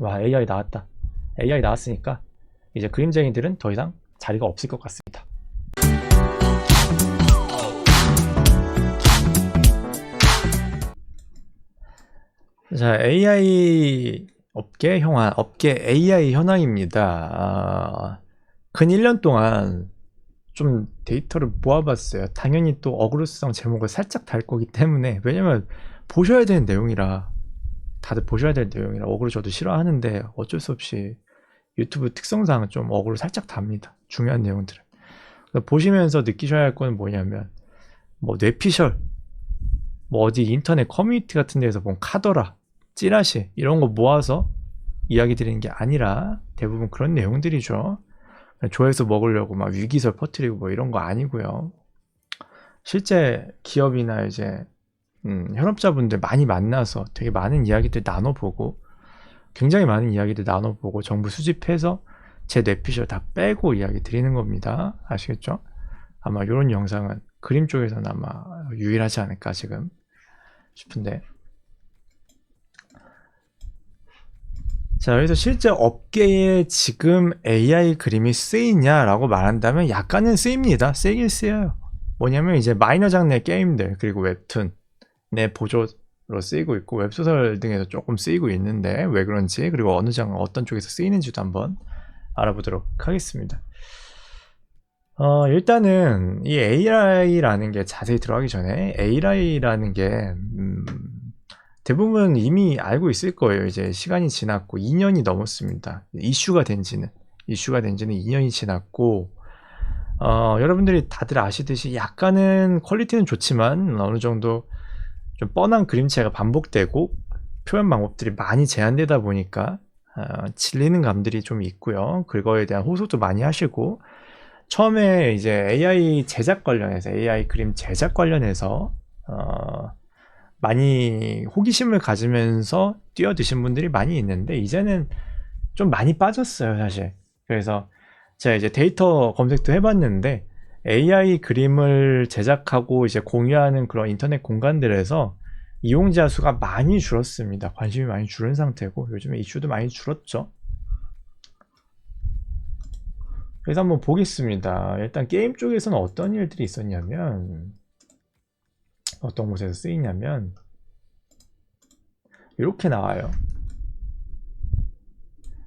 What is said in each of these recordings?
와, AI 나왔다. AI 나왔으니까 이제 그림쟁이들은 더 이상 자리가 없을 것 같습니다. 자, AI 업계 AI 현황입니다. 근 1년 동안 좀 데이터를 모아봤어요. 당연히 또 어그로스성 제목을 살짝 달 거기 때문에, 왜냐면 보셔야 되는 내용이라, 다들 보셔야 될 내용이라. 어그로 저도 싫어하는데 어쩔 수 없이 유튜브 특성상 좀 어그로 살짝 답니다. 중요한 내용들은. 보시면서 느끼셔야 할 거는 뭐냐면, 뭐 뇌피셜, 뭐 어디 인터넷 커뮤니티 같은 데에서 본 카더라, 찌라시 이런 거 모아서 이야기 드리는 게 아니라 대부분 그런 내용들이죠. 조회수 먹으려고 막 위기설 퍼뜨리고 뭐 이런 거 아니고요. 실제 기업이나 이제 현업자분들 많이 만나서 되게 많은 이야기들 나눠보고, 굉장히 많은 이야기들 나눠보고 정부 수집해서 제 뇌피셜 다 빼고 이야기 드리는 겁니다. 아시겠죠? 아마 이런 영상은 그림 쪽에서는 아마 유일하지 않을까 지금 싶은데, 자, 그래서 실제 업계에 지금 AI 그림이 쓰이냐라고 말한다면 약간은 쓰입니다. 쓰이긴 쓰여요. 뭐냐면 이제 마이너 장르의 게임들, 그리고 웹툰 내 보조로 쓰이고 있고, 웹소설 등에서 조금 쓰이고 있는데 왜 그런지, 그리고 어느 장르 어떤 쪽에서 쓰이는지도 한번 알아보도록 하겠습니다. 일단은 이 AI라는 게, 자세히 들어가기 전에 AI라는 게 대부분 이미 알고 있을 거예요. 이제 시간이 지났고 2년이 넘었습니다. 이슈가 된 지는 2년이 지났고, 여러분들이 다들 아시듯이 약간은 퀄리티는 좋지만 어느 정도 좀 뻔한 그림체가 반복되고 표현 방법들이 많이 제한되다 보니까 질리는 감들이 좀 있고요. 그거에 대한 호소도 많이 하시고, 처음에 이제 AI 제작 관련해서, AI 그림 제작 관련해서 많이 호기심을 가지면서 뛰어드신 분들이 많이 있는데, 이제는 좀 많이 빠졌어요, 사실. 그래서 제가 이제 데이터 검색도 해봤는데, AI 그림을 제작하고 이제 공유하는 그런 인터넷 공간들에서 이용자 수가 많이 줄었습니다. 관심이 많이 줄은 상태고, 요즘에 이슈도 많이 줄었죠. 그래서 한번 보겠습니다. 일단 게임 쪽에서는 어떤 일들이 있었냐면, 어떤 곳에서 쓰이냐면 이렇게 나와요.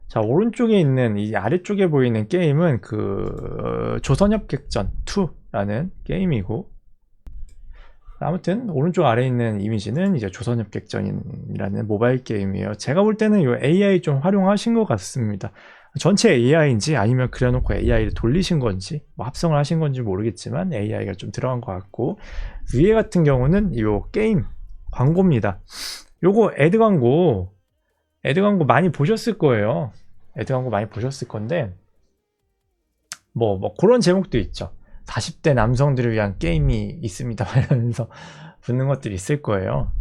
자, 오른쪽에 있는 이 아래쪽에 보이는 게임은 그 조선협객전 2라는 게임이고, 아무튼 오른쪽 아래에 있는 이미지는 이제 조선협객전이라는 모바일 게임이에요. 제가 볼 때는 이 AI 좀 활용하신 것 같습니다. 전체 AI인지 아니면 그려놓고 AI를 돌리신 건지, 뭐 합성을 하신 건지 모르겠지만 AI가 좀 들어간 것 같고, 위에 같은 경우는 이 게임 광고입니다. 요거 애드 광고 많이 보셨을 거예요. 애드 광고 많이 보셨을 건데, 뭐 그런 제목도 있죠. 40대 남성들을 위한 게임이 있습니다 하면서 붙는 것들이 있을 거예요.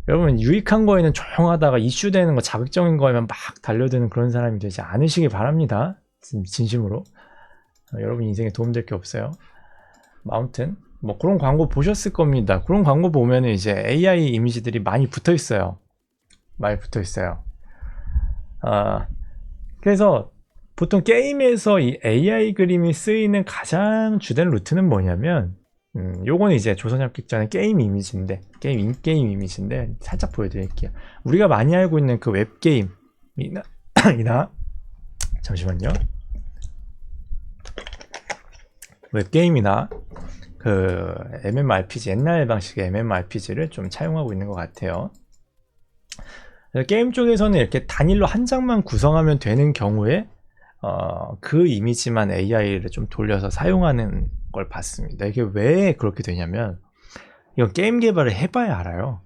여러분, 유익한 거에는 조용하다가 이슈되는 거, 자극적인 거에만 막 달려드는 그런 사람이 되지 않으시길 바랍니다. 진심으로. 여러분 인생에 도움될 게 없어요. 아무튼 뭐 그런 광고 보셨을 겁니다. 그런 광고 보면 이제 AI 이미지들이 많이 붙어 있어요. 그래서 보통 게임에서 이 AI 그림이 쓰이는 가장 주된 루트는 뭐냐면, 요거는 이제 조선협객전의 게임 이미지인데, 게임 이미지인데 살짝 보여드릴게요. 우리가 많이 알고 있는 그 웹게임이나 잠시만요. 웹게임이나 그 MMORPG, 옛날 방식의 MMORPG를 좀 차용하고 있는 것 같아요. 게임 쪽에서는 이렇게 단일로 한 장만 구성하면 되는 경우에 그 이미지만 AI를 좀 돌려서 사용하는 걸 봤습니다. 이게 왜 그렇게 되냐면, 이건 게임 개발을 해봐야 알아요.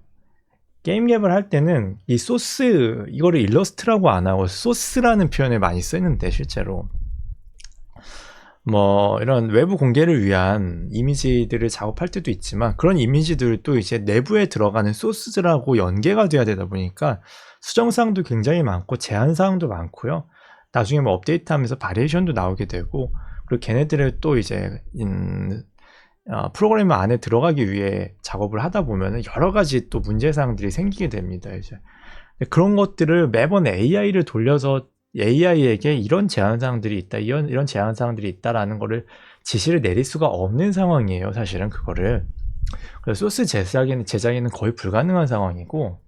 게임 개발할 때는 이 소스, 이거를 일러스트라고 안 하고 소스라는 표현을 많이 쓰는데, 실제로 뭐 이런 외부 공개를 위한 이미지들을 작업할 때도 있지만, 그런 이미지들도 이제 내부에 들어가는 소스들하고 연계가 돼야 되다 보니까 수정사항도 굉장히 많고 제한사항도 많고요. 나중에 뭐 업데이트하면서 바리에이션도 나오게 되고, 그리고 걔네들을 또 이제 프로그래머 안에 들어가기 위해 작업을 하다 보면 여러 가지 또 문제사항들이 생기게 됩니다. 이제 그런 것들을 매번 AI를 돌려서 AI에게 이런 제한사항들이 있다, 이런 제한사항들이 있다라는 거를 지시를 내릴 수가 없는 상황이에요, 사실은 그거를. 그래서 소스 제작에는 거의 불가능한 상황이고,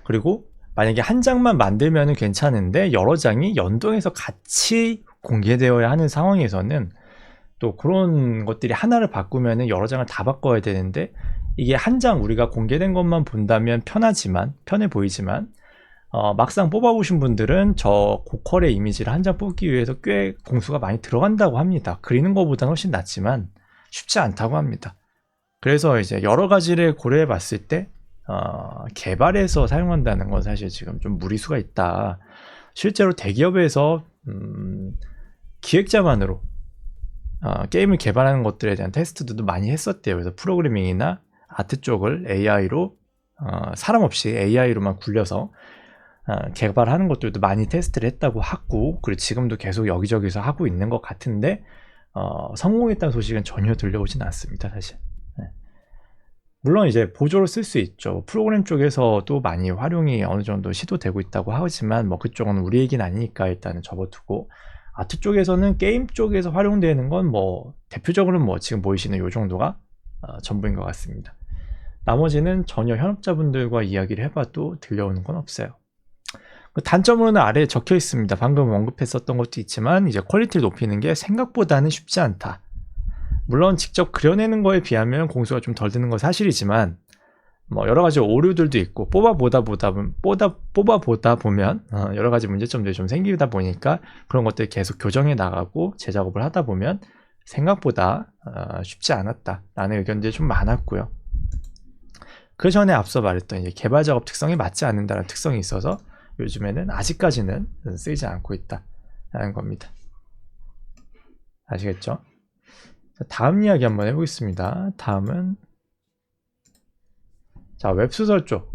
그리고 만약에 한 장만 만들면 괜찮은데 여러 장이 연동해서 같이 공개되어야 하는 상황에서는 또 그런 것들이 하나를 바꾸면 여러 장을 다 바꿔야 되는데, 이게 한 장 우리가 공개된 것만 본다면 편해 보이지만 막상 뽑아보신 분들은 저 고퀄의 이미지를 한 장 뽑기 위해서 꽤 공수가 많이 들어간다고 합니다. 그리는 것보다는 훨씬 낫지만 쉽지 않다고 합니다. 그래서 이제 여러 가지를 고려해 봤을 때 개발해서 사용한다는 건 사실 지금 좀 무리수가 있다. 실제로 대기업에서 기획자만으로 게임을 개발하는 것들에 대한 테스트도 많이 했었대요. 그래서 프로그래밍이나 아트 쪽을 AI로 사람 없이 AI로만 굴려서 개발하는 것들도 많이 테스트를 했다고 하고, 그리고 지금도 계속 여기저기서 하고 있는 것 같은데 성공했다는 소식은 전혀 들려오진 않습니다, 사실. 물론 이제 보조로 쓸 수 있죠. 프로그램 쪽에서도 많이 활용이 어느 정도 시도되고 있다고 하지만 뭐 그쪽은 우리 얘기는 아니니까 일단은 접어두고, 아트 쪽에서는 게임 쪽에서 활용되는 건 뭐 대표적으로는 뭐 지금 보이시는 요 정도가 전부인 것 같습니다. 나머지는 전혀 현업자분들과 이야기를 해봐도 들려오는 건 없어요. 단점으로는 아래에 적혀 있습니다. 방금 언급했었던 것도 있지만 이제 퀄리티를 높이는 게 생각보다는 쉽지 않다. 물론 직접 그려내는 거에 비하면 공수가 좀 덜 드는 건 사실이지만 뭐 여러 가지 오류들도 있고 뽑아보다 보면 여러 가지 문제점들이 좀 생기다 보니까 그런 것들 계속 교정해 나가고 재작업을 하다 보면 생각보다 쉽지 않았다라는 의견들이 좀 많았고요. 그 전에 앞서 말했던 이제 개발 작업 특성이 맞지 않는다는 특성이 있어서 요즘에는 아직까지는 쓰이지 않고 있다라는 겁니다. 아시겠죠? 다음 이야기 한번 해보겠습니다. 다음은 자, 웹소설 쪽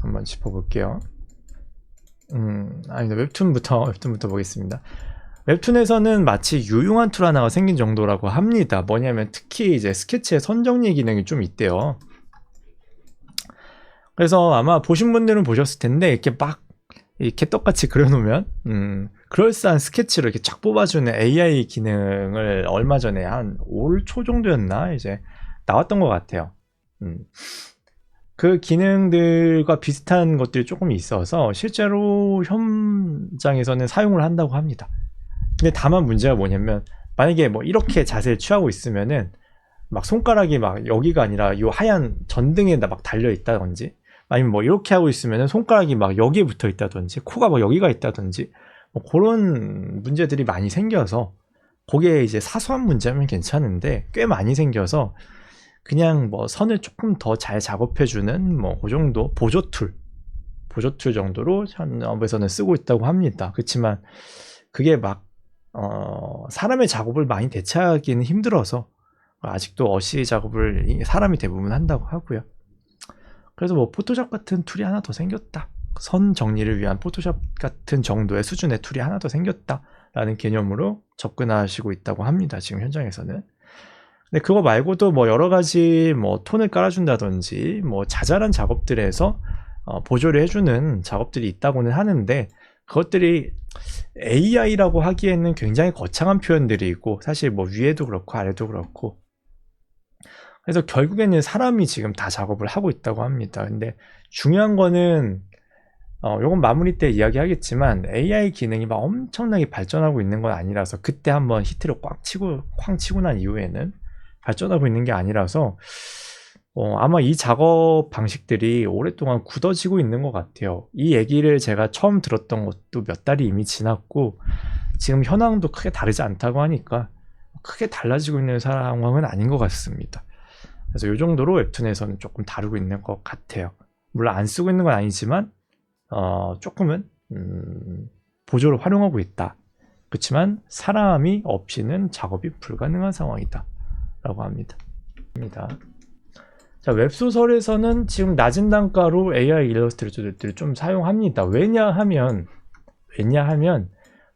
한번 짚어볼게요. 아니다, 웹툰부터 보겠습니다. 웹툰에서는 마치 유용한 툴 하나가 생긴 정도라고 합니다. 뭐냐면 특히 이제 스케치의 선정리 기능이 좀 있대요. 그래서 아마 보신 분들은 보셨을 텐데 이렇게 막 이렇게 똑같이 그려놓으면 그럴싸한 스케치로 이렇게 쫙 뽑아주는 AI 기능을 얼마 전에 한 올 초 정도였나 이제 나왔던 것 같아요. 그 기능들과 비슷한 것들이 조금 있어서 실제로 현장에서는 사용을 한다고 합니다. 근데 다만 문제가 뭐냐면 만약에 뭐 이렇게 자세를 취하고 있으면은 막 손가락이 막 여기가 아니라 이 하얀 전등에다 막 달려 있다든지, 아니면 뭐 이렇게 하고 있으면 손가락이 막 여기에 붙어 있다든지, 코가 막 여기가 있다든지, 뭐 그런 문제들이 많이 생겨서, 그게 이제 사소한 문제면 괜찮은데 꽤 많이 생겨서 그냥 뭐 선을 조금 더 잘 작업해주는 뭐 그 정도 보조 툴 정도로 현업에서는 쓰고 있다고 합니다. 그렇지만 그게 막 사람의 작업을 많이 대체하기는 힘들어서 아직도 어시 작업을 사람이 대부분 한다고 하고요. 그래서 뭐 포토샵 같은 툴이 하나 더 생겼다, 선 정리를 위한 포토샵 같은 정도의 수준의 툴이 하나 더 생겼다 라는 개념으로 접근하시고 있다고 합니다, 지금 현장에서는. 근데 그거 말고도 뭐 여러 가지 뭐 톤을 깔아준다든지 뭐 자잘한 작업들에서 보조를 해주는 작업들이 있다고는 하는데, 그것들이 AI라고 하기에는 굉장히 거창한 표현들이고 사실 뭐 위에도 그렇고 아래도 그렇고, 그래서 결국에는 사람이 지금 다 작업을 하고 있다고 합니다. 근데 중요한 거는 요건 마무리 때 이야기하겠지만 AI 기능이 막 엄청나게 발전하고 있는 건 아니라서, 그때 한번 히트를 쾅 치고 난 이후에는 발전하고 있는 게 아니라서 아마 이 작업 방식들이 오랫동안 굳어지고 있는 것 같아요. 이 얘기를 제가 처음 들었던 것도 몇 달이 이미 지났고 지금 현황도 크게 다르지 않다고 하니까 크게 달라지고 있는 상황은 아닌 것 같습니다. 그래서 이 정도로 웹툰에서는 조금 다루고 있는 것 같아요. 물론 안 쓰고 있는 건 아니지만 조금은 보조를 활용하고 있다. 그렇지만 사람이 없이는 작업이 불가능한 상황이다 라고 합니다. 자, 웹소설에서는 지금 낮은 단가로 AI 일러스트레이터들을 좀 사용합니다. 왜냐하면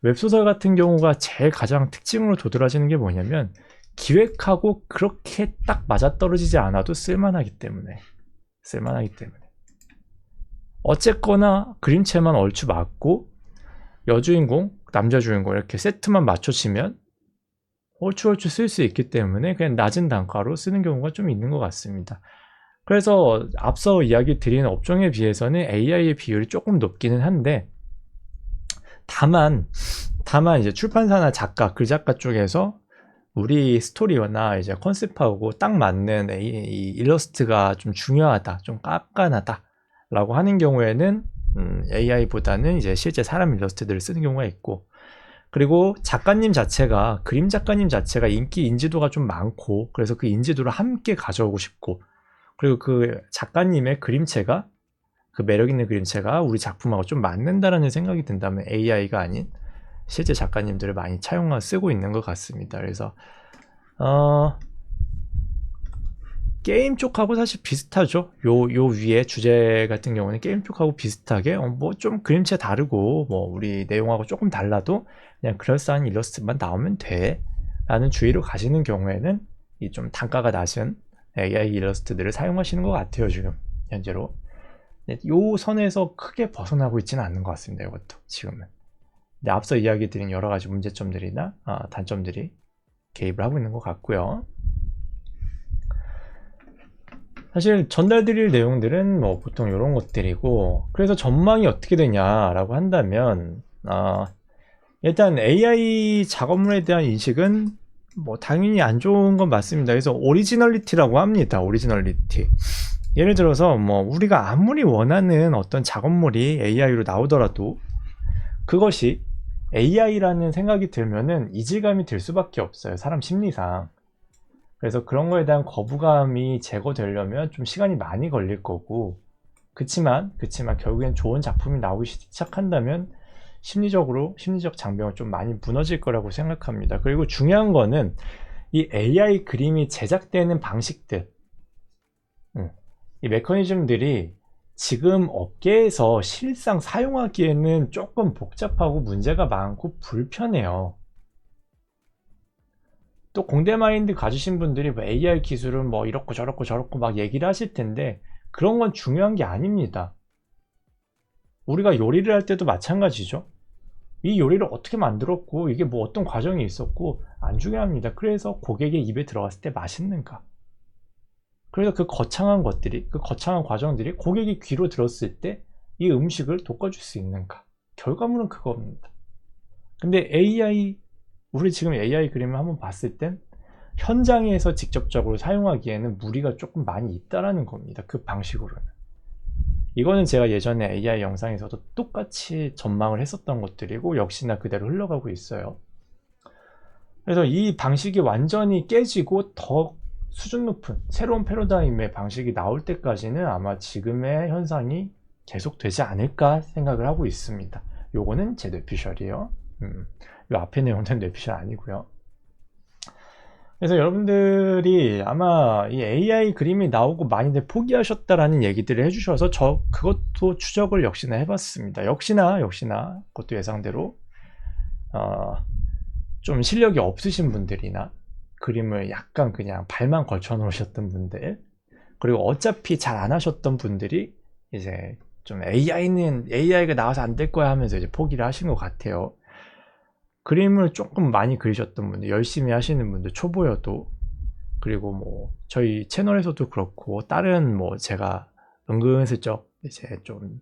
웹소설 같은 경우가 제일 가장 특징으로 도드라지는 게 뭐냐면 기획하고 그렇게 딱 맞아떨어지지 않아도 쓸만하기 때문에. 어쨌거나 그림체만 얼추 맞고 여주인공, 남자 주인공 이렇게 세트만 맞춰지면 얼추 쓸 수 있기 때문에 그냥 낮은 단가로 쓰는 경우가 좀 있는 것 같습니다. 그래서 앞서 이야기 드린 업종에 비해서는 AI의 비율이 조금 높기는 한데 다만 이제 출판사나 작가, 글작가 쪽에서 우리 스토리나 이제 컨셉하고 딱 맞는 이 일러스트가 좀 중요하다, 좀 깐깐하다 라고 하는 경우에는 AI보다는 이제 실제 사람 일러스트들을 쓰는 경우가 있고, 그리고 작가님 자체가, 그림 작가님 자체가 인지도가 좀 많고, 그래서 그 인지도를 함께 가져오고 싶고, 그리고 그 작가님의 그림체가, 그 매력있는 그림체가 우리 작품하고 좀 맞는다라는 생각이 든다면 AI가 아닌 실제 작가님들을 많이 차용하고 쓰고 있는 것 같습니다. 그래서 게임 쪽하고 사실 비슷하죠. 요 위에 주제 같은 경우는 게임 쪽하고 비슷하게 뭐 좀 그림체 다르고 뭐 우리 내용하고 조금 달라도 그냥 그럴싸한 일러스트만 나오면 돼 라는 주의로 가시는 경우에는 이 좀 단가가 낮은 AI 일러스트들을 사용하시는 것 같아요. 지금 현재로 요 선에서 크게 벗어나고 있지는 않는 것 같습니다. 이것도 지금은. 근데 앞서 이야기 드린 여러 가지 문제점들이나 단점들이 개입을 하고 있는 것 같고요. 사실 전달드릴 내용들은 뭐 보통 이런 것들이고, 그래서 전망이 어떻게 되냐라고 한다면 일단 AI 작업물에 대한 인식은 뭐 당연히 안 좋은 건 맞습니다. 그래서 오리지널리티라고 합니다. 오리지널리티. 예를 들어서 뭐 우리가 아무리 원하는 어떤 작업물이 AI로 나오더라도 그것이 AI라는 생각이 들면은 이질감이 들 수밖에 없어요. 사람 심리상. 그래서 그런 거에 대한 거부감이 제거되려면 좀 시간이 많이 걸릴 거고, 그치만 결국엔 좋은 작품이 나오기 시작한다면 심리적 장벽은 좀 많이 무너질 거라고 생각합니다. 그리고 중요한 거는 이 AI 그림이 제작되는 방식들, 이 메커니즘들이 지금 업계에서 실상 사용하기에는 조금 복잡하고 문제가 많고 불편해요. 또 공대 마인드 가지신 분들이 뭐 AI 기술은 뭐 이렇고 저렇고 막 얘기를 하실 텐데 그런 건 중요한 게 아닙니다. 우리가 요리를 할 때도 마찬가지죠. 이 요리를 어떻게 만들었고 이게 뭐 어떤 과정이 있었고 안 중요합니다. 그래서 고객의 입에 들어갔을 때 맛있는가, 그래서 그 거창한 것들이, 그 거창한 과정들이 고객이 귀로 들었을 때 이 음식을 돋궈줄 수 있는가, 결과물은 그겁니다. 근데 우리 지금 AI 그림을 한번 봤을 땐 현장에서 직접적으로 사용하기에는 무리가 조금 많이 있다라는 겁니다. 그 방식으로는. 이거는 제가 예전에 AI 영상에서도 똑같이 전망을 했었던 것들이고 역시나 그대로 흘러가고 있어요. 그래서 이 방식이 완전히 깨지고 더 수준 높은 새로운 패러다임의 방식이 나올 때까지는 아마 지금의 현상이 계속되지 않을까 생각을 하고 있습니다. 요거는 제 뇌피셜이에요. 요 앞에 내용은 뇌피셜 아니고요. 그래서 여러분들이 아마 이 AI 그림이 나오고 많이들 포기하셨다라는 얘기들을 해주셔서 그것도 추적을 역시나 해봤습니다. 역시나 그것도 예상대로 좀 실력이 없으신 분들이나 그림을 약간 그냥 발만 걸쳐 놓으셨던 분들, 그리고 어차피 잘 안 하셨던 분들이 이제 좀 AI가 나와서 안 될 거야 하면서 이제 포기를 하신 것 같아요. 그림을 조금 많이 그리셨던 분들, 열심히 하시는 분들, 초보여도, 그리고 뭐 저희 채널에서도 그렇고 다른 뭐 제가 은근슬쩍 이제 좀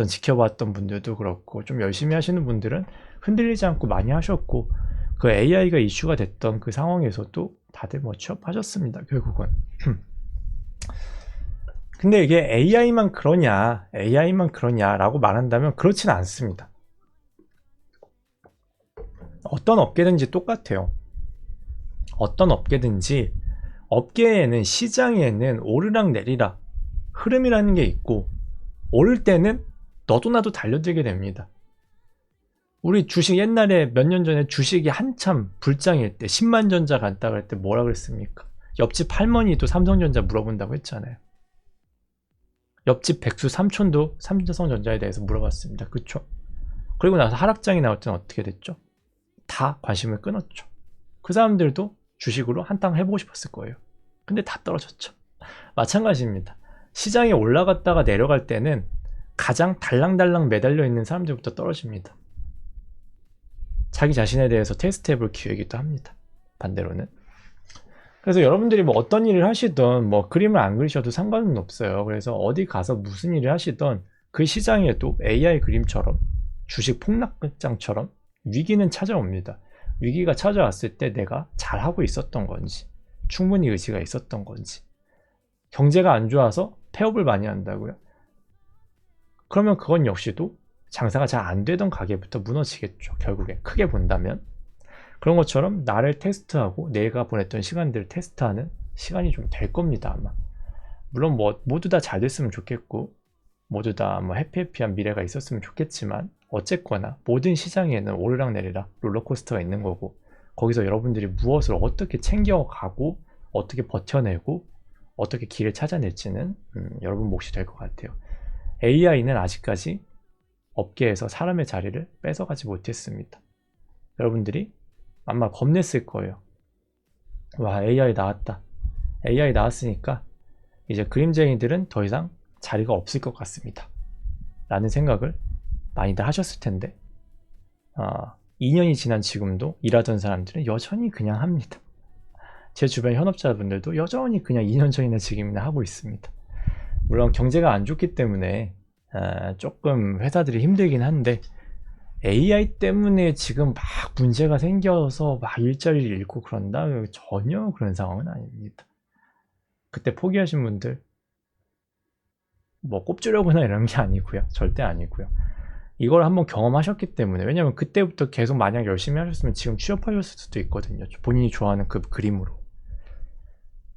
지켜봤던 분들도 그렇고 좀 열심히 하시는 분들은 흔들리지 않고 많이 하셨고, 그 AI가 이슈가 됐던 그 상황에서도 다들 뭐 취업하셨습니다, 결국은. 근데 이게 AI만 그러냐라고 말한다면 그렇지는 않습니다. 어떤 업계든지 똑같아요. 어떤 업계든지 업계에는, 시장에는 오르락 내리락 흐름이라는 게 있고, 오를 때는 너도 나도 달려들게 됩니다. 우리 주식 옛날에 몇 년 전에 주식이 한참 불장일 때 10만 전자 간다고 할 때 뭐라 그랬습니까? 옆집 할머니도 삼성전자 물어본다고 했잖아요. 옆집 백수 삼촌도 삼성전자에 대해서 물어봤습니다. 그쵸? 그리고 나서 하락장이 나올 때는 어떻게 됐죠? 다 관심을 끊었죠. 그 사람들도 주식으로 한탕 해보고 싶었을 거예요. 근데 다 떨어졌죠. 마찬가지입니다. 시장이 올라갔다가 내려갈 때는 가장 달랑달랑 매달려 있는 사람들부터 떨어집니다. 자기 자신에 대해서 테스트해볼 기회이기도 합니다. 반대로는. 그래서 여러분들이 뭐 어떤 일을 하시던 뭐 그림을 안 그리셔도 상관은 없어요. 그래서 어디 가서 무슨 일을 하시던 그 시장에도 AI 그림처럼 주식 폭락장처럼 위기는 찾아옵니다. 위기가 찾아왔을 때 내가 잘하고 있었던 건지, 충분히 의지가 있었던 건지. 경제가 안 좋아서 폐업을 많이 한다고요? 그러면 그건 역시도 장사가 잘 안 되던 가게부터 무너지겠죠. 결국에 크게 본다면. 그런 것처럼 나를 테스트하고 내가 보냈던 시간들을 테스트하는 시간이 좀 될 겁니다, 아마. 물론 뭐 모두 다 잘 됐으면 좋겠고 모두 다 뭐 해피해피한 미래가 있었으면 좋겠지만 어쨌거나 모든 시장에는 오르락내리락 롤러코스터가 있는 거고 거기서 여러분들이 무엇을 어떻게 챙겨가고 어떻게 버텨내고 어떻게 길을 찾아낼지는 여러분 몫이 될 것 같아요. AI는 아직까지 업계에서 사람의 자리를 뺏어가지 못했습니다. 여러분들이 아마 겁냈을 거예요. 와, AI 나왔다. AI 나왔으니까 이제 그림쟁이들은 더 이상 자리가 없을 것 같습니다. 라는 생각을 많이들 하셨을 텐데 2년이 지난 지금도 일하던 사람들은 여전히 그냥 합니다. 제 주변 현업자분들도 여전히 그냥 2년 전이나 지금이나 하고 있습니다. 물론 경제가 안 좋기 때문에 조금 회사들이 힘들긴 한데 AI 때문에 지금 막 문제가 생겨서 막 일자리를 잃고 그런다? 전혀 그런 상황은 아닙니다. 그때 포기하신 분들 뭐 꼽주려거나 이런 게 아니고요. 절대 아니고요. 이걸 한번 경험하셨기 때문에 왜냐면 그때부터 계속 만약 열심히 하셨으면 지금 취업하셨을 수도 있거든요. 본인이 좋아하는 그 그림으로.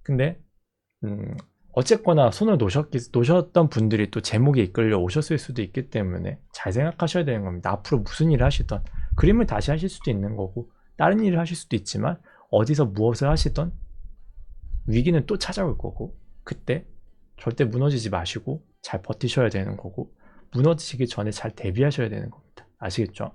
근데 어쨌거나 손을 놓으셨던 분들이 또 제목에 이끌려 오셨을 수도 있기 때문에 잘 생각하셔야 되는 겁니다. 앞으로 무슨 일을 하시던 그림을 다시 하실 수도 있는 거고 다른 일을 하실 수도 있지만 어디서 무엇을 하시던 위기는 또 찾아올 거고 그때 절대 무너지지 마시고 잘 버티셔야 되는 거고 무너지기 전에 잘 대비하셔야 되는 겁니다. 아시겠죠?